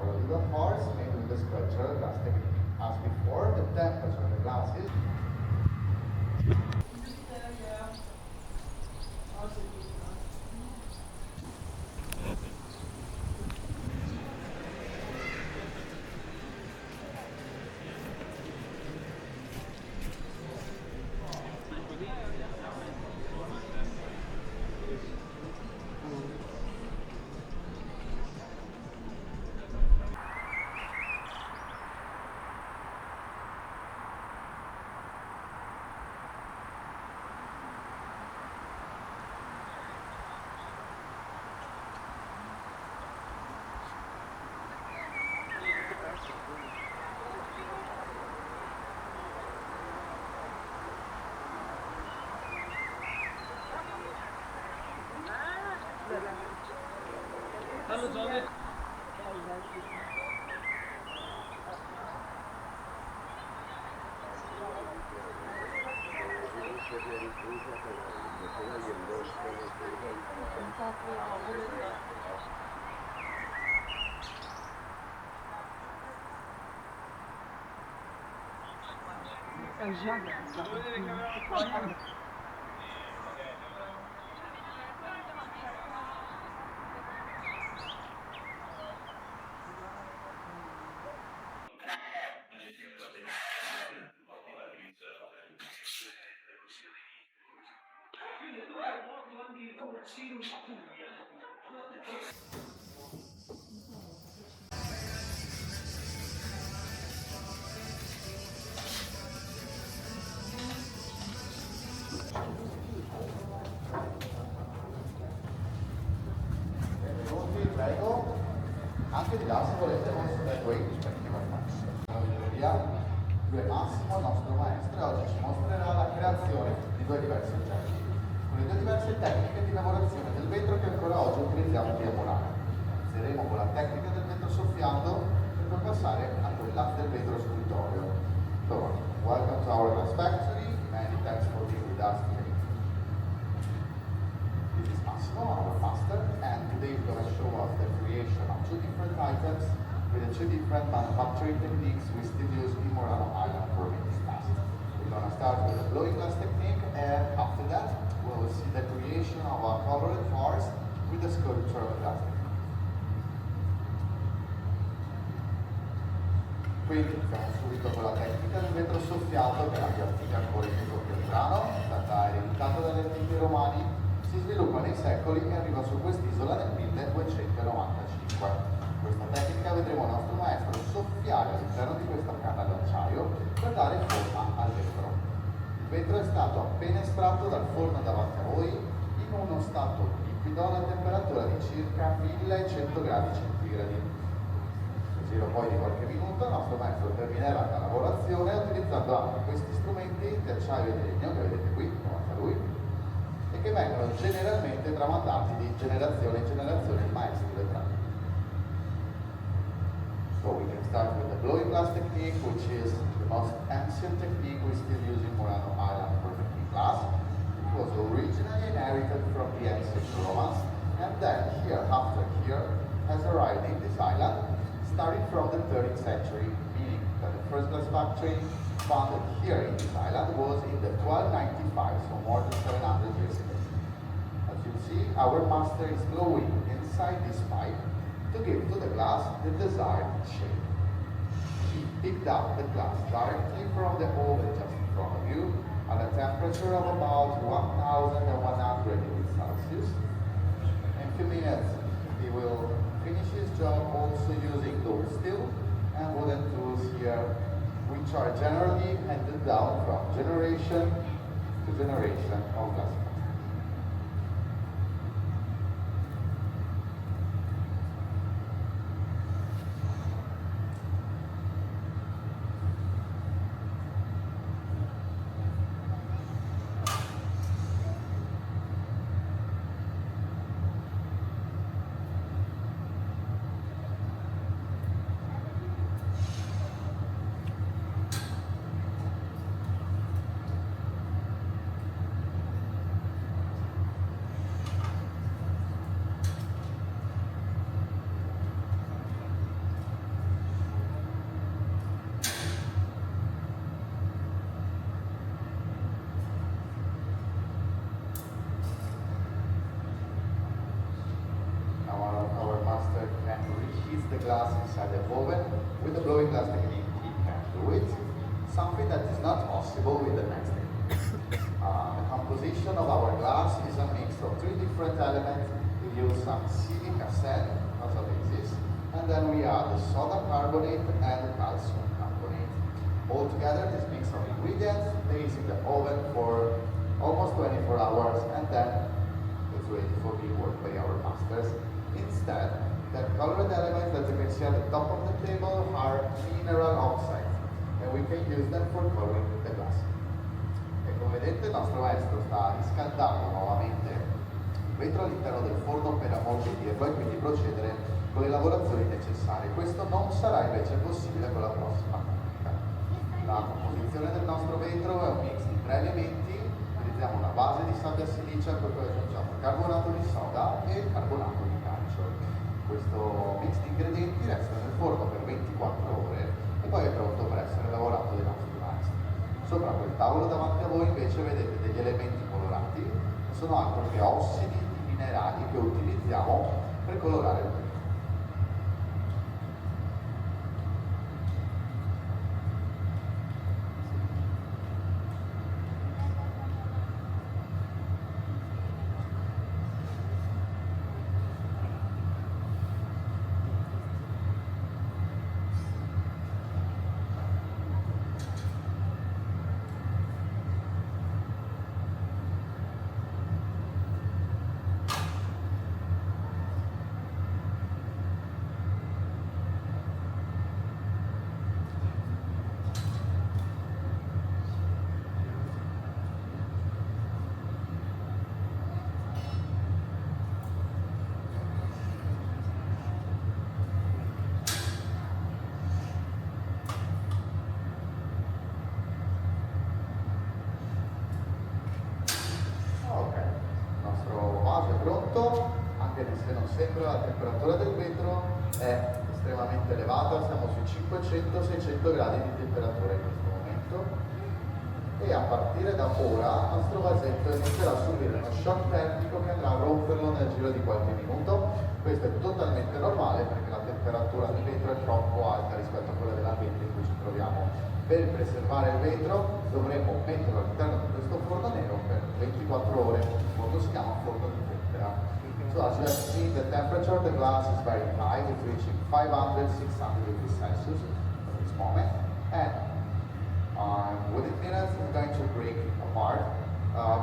a little horse made with the sculptural glass technique. As before, the temperature of the glass is prego, anche di là se volete thank you very much. Lui è Massimo, il nostro maestro, e oggi ci mostrerà la creazione di due diversi oggetti, con le due diverse tecniche di lavorazione del vetro che ancora oggi utilizziamo qui a Murano. Inizieremo con la tecnica del vetro soffiando per poi passare a quella del vetro scultoreo. So, welcome to our glass factory, many thanks for being with us today. This is Massimo, our master, and today he's going to show us the creation of two different items with the two different manufacturing techniques we still use in Murano Island for Venice glass. We're going to start with the blowing glass technique, and after that we will see the creation of our colored bars with the sculptural glass technique. Quindi iniziamo subito con la tecnica del vetro soffiato, che è la più antica ancora in tutto il Murano, è stata ereditata dagli antichi romani, si sviluppa nei secoli e arriva su quest'isola nel 1295. Questa tecnica vedremo il nostro maestro soffiare all'interno di questa canna d'acciaio per dare forma al vetro. Il vetro è stato appena estratto dal forno davanti a voi in uno stato liquido alla temperatura di circa 1100 gradi centigradi. Giro poi di qualche minuto il nostro maestro terminerà la lavorazione utilizzando anche questi strumenti di acciaio e di legno che vedete qui davanti a lui e che vengono generalmente tramandati di generazione in generazione ai maestri vetrali. So we can start with the blowing glass technique, which is the most ancient technique we still use in Murano Island for making glass. It was originally inherited from the ancient Romans, and then after here has arrived in this island starting from the 13th century, meaning that the first glass factory founded here in this island was in the 1295, so more than 700 years ago. As you see, our master is blowing inside this pipe to give to the glass the desired shape. He picked up the glass directly from the oven just in front of you at a temperature of about 1100 degrees Celsius. In a few minutes he will finish his job also using those steel and wooden tools here, which are generally handed down from generation to generation of glass. the glass inside the oven. With the blowing glass technique, we can do it. Something that is not possible with the next technique. The composition of our glass is a mix of three different elements. We use some silica sand as a basis, and then we add the soda carbonate and the calcium carbonate. Altogether, this mix of ingredients stays in the oven for almost 24 hours, and then it's ready for being worked by our masters. Instead, the colored elements that you can see at the top of the table are mineral oxides, and we can use them for coloring the glass. E come vedete il nostro maestro sta riscaldando nuovamente il vetro all'interno del forno per ammorbidirlo e quindi procedere con le lavorazioni necessarie. Questo non sarà invece possibile con la prossima tecnica. La composizione del nostro vetro è un mix di tre elementi. Utilizziamo una base di sabbia silicia, poi aggiungiamo il carbonato di soda e il carbonato di calcio. Questo mix di ingredienti resta nel forno per 24 ore e poi è pronto per essere lavorato dai nostri maestri. Sopra quel tavolo davanti a voi invece vedete degli elementi colorati, che sono altro che ossidi di minerali che utilizziamo per colorare il vetro. Anche se non sembra, la temperatura del vetro è estremamente elevata, siamo sui 500-600 gradi di temperatura in questo momento, e a partire da ora il nostro vasetto inizierà a subire uno shock termico che andrà a romperlo nel giro di qualche minuto. Questo è totalmente normale perché la temperatura del vetro è troppo alta rispetto a quella dell'ambiente in cui ci troviamo. Per preservare il vetro dovremo metterlo all'interno di questo forno nero per 24 ore. Il forno si chiama forno di tempera. So as you have seen, the temperature of the glass is very high. It's reaching 500-600 degrees Celsius at this moment. And within minutes it's going to break apart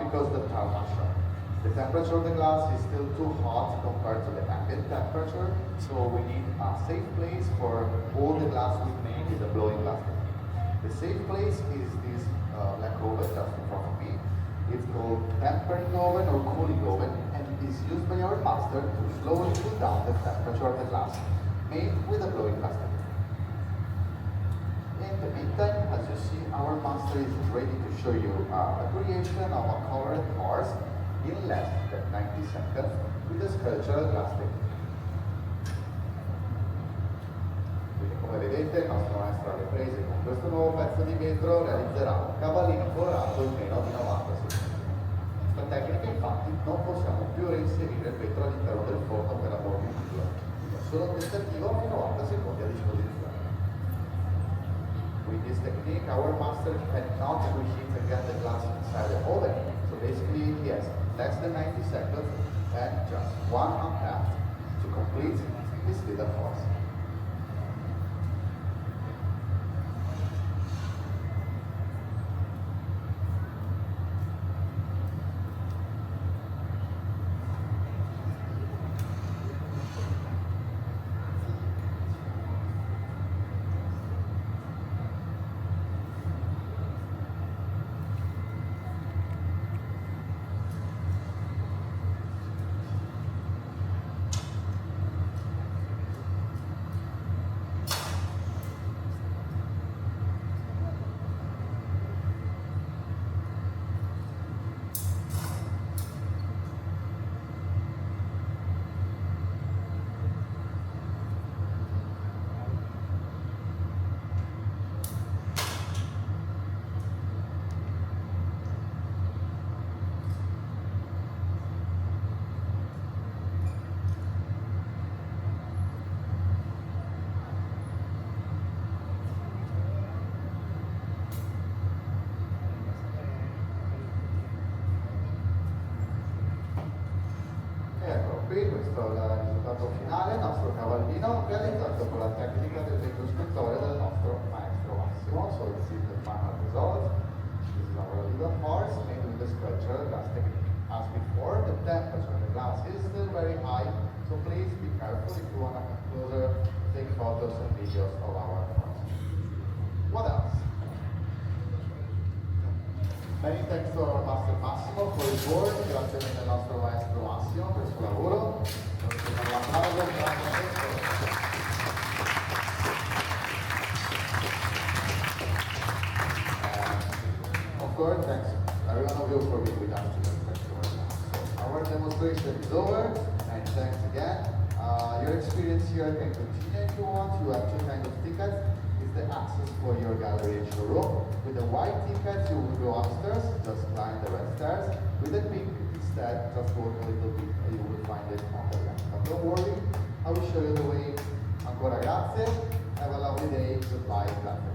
because the thermal shock. The temperature of the glass is still too hot compared to the ambient temperature, so we need a safe place for all the glass we make is a blowing glass technique. The safe place is this black oven just in front of me. It's called tempering oven or cooling oven, and it is used by our master to slowly cool down the temperature of the glass made with a blowing glass technique. In the meantime, as you see, our master is ready to show you a creation of a colored horse in less than 90 seconds with a sculptural glass technique. Quindi, come vedete, il nostro maestro alle prese con questo nuovo pezzo di vetro realizzerà un cavallino colorato in meno di 90 secondi. Questa tecnica, infatti, non possiamo più reinserire il vetro all'interno del forno per ammorbidirlo. Quindi, solo un tentativo e 90 secondi a disposizione. With this technique, our master cannot reheat again the glass inside the oven. So basically, he has less than 90 seconds and just one attempt to complete this little horse. questo è il risultato finale, il nostro cavallino realizzato con la tecnica del vecchio scultore del nostro maestro Massimo. So this is the final result. This is our little horse made with the sculptural glass technique. As before, the temperature of the glass is still very high, so please be careful if you want to come closer, take photos and videos of our horse. What else? Many thanks to our master Massimo for his work, grazie mille al nostro maestro Massimo per il suo lavoro. Un applauso, of course, thanks every one of you for being with us today. Thank you very much. So our demonstration is over, and thanks again. Your experience here can continue if you want. You have two kinds of tickets. It's the access for your gallery and showroom. With the white tickets, you will go upstairs, just climb the red stairs. With the pink, instead, just walk a little bit and you will find it on the left. But don't worry, I will show you the way. Ancora grazie. Have a lovely day. Goodbye. Grazie.